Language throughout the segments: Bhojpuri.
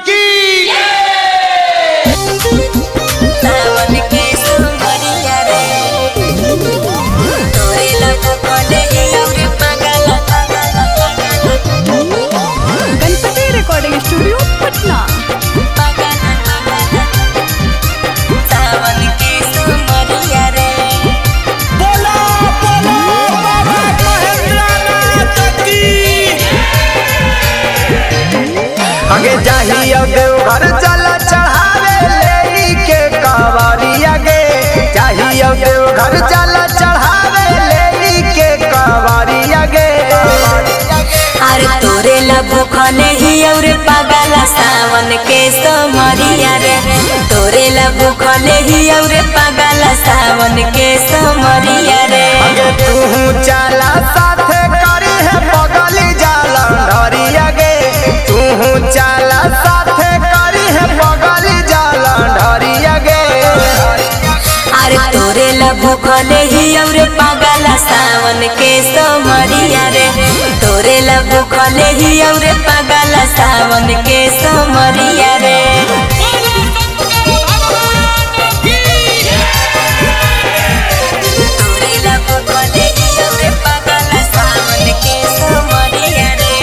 की सावन के सुमरिया रे तोरे लग कोले और पागल गणपति रिकॉर्डिंग स्टूडियो पटना। सावन के सुमरिया रे बोला बोला बाबा महेंद्रनाथ की। आगे जाही देवघर जल चढ़ावे ले के कांवरिया गे, जाही देवघर जल चढ़ावे ले के कांवरिया गे। अरे तोरे लबो खले ही और पागल सावन के सुमरिया रे तोरे लबो खले ही और पागल सावन के सुमरिया रे आगे तू चला साथे करी है बगल जाला ढरिया गे, तू चला साथे करी है बगल जाला ढरिया गे। अरे तोरे लबो खले ही और पागल सावन के सुमरिया रे तोरे लबो खले ही और पागल सावन के सुमरिया रे तोरे लबो खले ही और पागल सावन के सुमरिया रे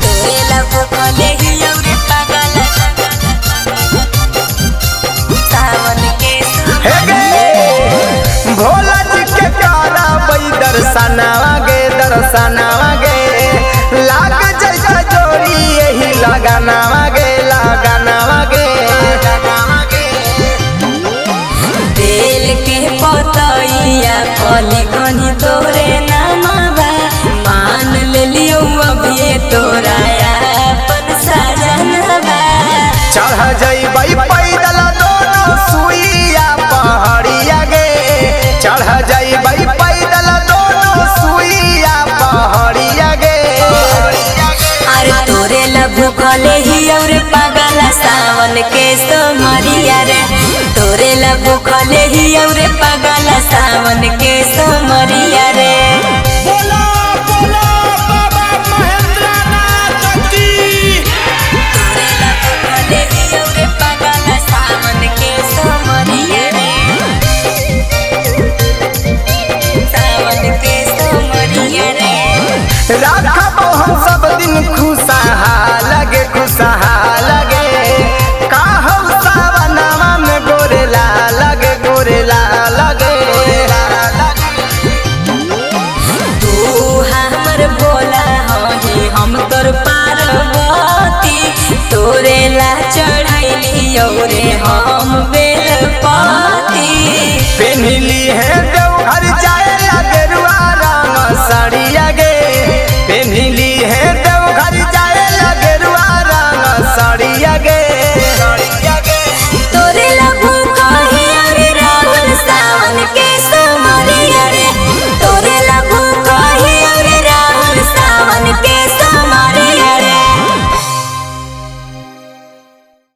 तोरे लबो खले ही और पागल सावन के हे गे भोला जी के कारा बई दर्शनवा गे लाग जैसा जोड़ी यही लगानवा गे बेल के पतैया कली कनी तोरे नामवा मान ले लियो अभी तोरा अपन सजनवा चढ़ जइबई पैदल दोनों सुइया पहाड़िया गे, चढ़ जइबई पैदल दोनों सुइया पहाड़िया गे। अरे तोरे लबू खले ही और पागल सावन के सुमरिया रे तोरे लबू खले ही और पागल सावन के सुमरिया रे बोला बोला बाबा महेंद्रनाथ की। तोरे लबू खले ही और पागल सावन के सुमरिया रे सावन के सुमरिया रे राखबो हम सब दिन खुशहाल गे काहू सावनवा में गोरेला लगे तू हमर भोला हही हम तोर पार्वती तोरे ला चढ़ैली औरे हम बेलपति पेन्हली है देवघर जाए गेरुआ रंग साड़ी